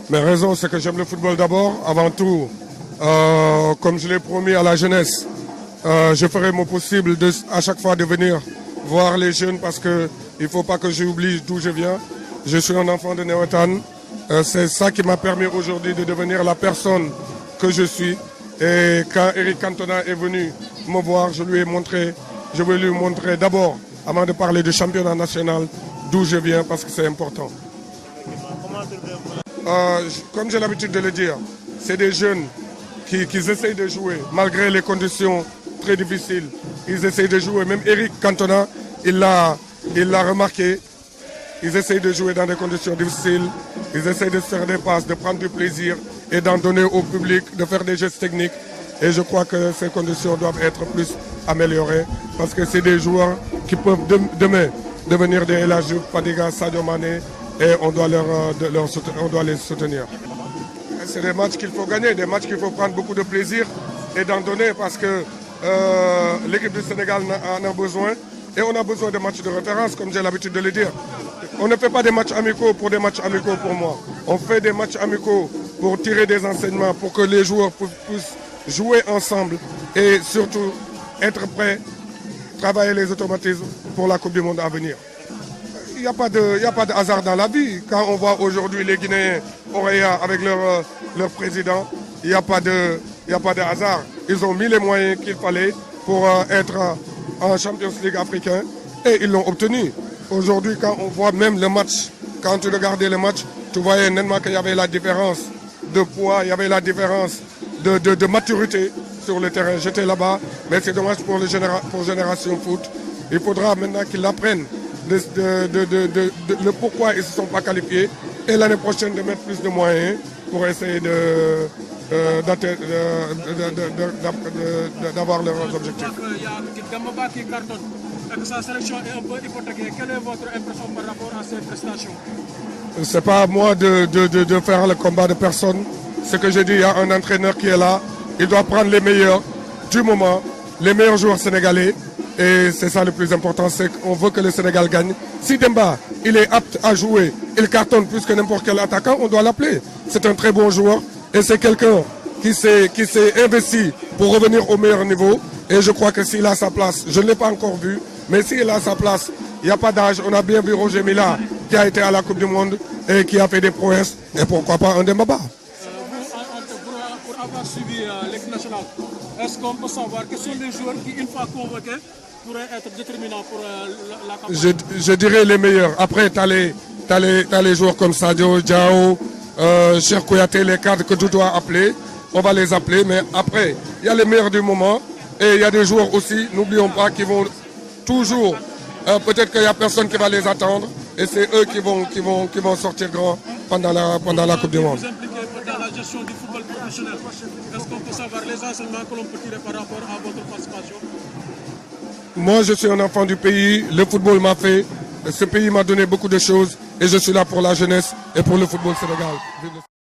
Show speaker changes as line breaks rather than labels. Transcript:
Mes raisons, c'est que j'aime le football d'abord, avant tout. Comme je l'ai promis à la jeunesse, je ferai mon possible à chaque fois de venir voir les jeunes parce qu'il ne faut pas que j'oublie d'où je viens. Je suis un enfant de Néotan. C'est ça qui m'a permis aujourd'hui de devenir la personne que je suis. Et quand Eric Cantona est venu me voir, je lui ai montré, je veux lui montrer d'abord, avant de parler du championnat national, d'où je viens parce que c'est important. Comme j'ai l'habitude de le dire, c'est des jeunes qui essayent de jouer malgré les conditions très difficiles. Ils essayent de jouer. Même Eric Cantona, il l'a remarqué. Ils essayent de jouer dans des conditions difficiles. Ils essayent de se faire des passes, de prendre du plaisir et d'en donner au public, de faire des gestes techniques. Et je crois que ces conditions doivent être plus améliorées parce que c'est des joueurs qui peuvent demain devenir des El Hadji Diouf, Fadiga, Sadio Mané et on doit les soutenir. C'est des matchs qu'il faut gagner, des matchs qu'il faut prendre beaucoup de plaisir et d'en donner parce que l'équipe du Sénégal en a besoin et on a besoin de matchs de référence, comme j'ai l'habitude de le dire. On ne fait pas des matchs amicaux pour des matchs amicaux pour moi. On fait des matchs amicaux pour tirer des enseignements, pour que les joueurs puissent jouer ensemble et surtout être prêts, travailler les automatismes pour la Coupe du Monde à venir. Il n'y a pas de hasard dans la vie. Quand on voit aujourd'hui les Guinéens Oreya avec leur président, il n'y a pas de hasard. Ils ont mis les moyens qu'il fallait pour être en Champions League africain et ils l'ont obtenu. Aujourd'hui, quand on voit même le match, quand tu regardais le match, tu voyais nettement qu'il y avait la différence de poids, il y avait la différence de maturité sur le terrain. J'étais là-bas, mais c'est dommage pour Génération Foot. Il faudra maintenant qu'ils apprennent le pourquoi ils ne se sont pas qualifiés et l'année prochaine de mettre plus de moyens pour essayer d'avoir leurs objectifs.
Il y a Gambaba qui cartonne et que sa sélection est un peu hypothéquée. Quelle est votre impression par rapport à ces prestations?
Ce n'est pas à moi de faire le combat de personne. Ce que je dis, il y a un entraîneur qui est là. Il doit prendre les meilleurs du moment, les meilleurs joueurs sénégalais. Et c'est ça le plus important, c'est qu'on veut que le Sénégal gagne. Si Demba, il est apte à jouer, il cartonne plus que n'importe quel attaquant, on doit l'appeler. C'est un très bon joueur et c'est quelqu'un qui s'est investi pour revenir au meilleur niveau. Et je crois que s'il a sa place, je ne l'ai pas encore vu, mais s'il a sa place, il n'y a pas d'âge. On a bien vu Roger Mila qui a été à la Coupe du Monde et qui a fait des prouesses. Et pourquoi pas un Demba?
Pour avoir suivi l'équipe nationale, est-ce qu'on peut savoir quels sont les joueurs qui, une fois convoqués, pourraient être déterminants pour la campagne?
Je dirais les meilleurs. Après, tu as les joueurs comme Sadio, Diao, Cheikh Kouyaté, les cadres que tu dois appeler. On va les appeler, mais après, il y a les meilleurs du moment. Et il y a des joueurs aussi, n'oublions pas, qui vont toujours... peut-être qu'il n'y a personne qui va les attendre. Et c'est eux qui vont sortir grand pendant la Coupe du Monde.
Vous impliquez dans la gestion du football professionnel. Est-ce qu'on peut savoir les enseignements que l'on peut tirer par rapport à votre participation?
Moi, je suis un enfant du pays. Le football m'a fait. Ce pays m'a donné beaucoup de choses. Et je suis là pour la jeunesse et pour le football sénégal.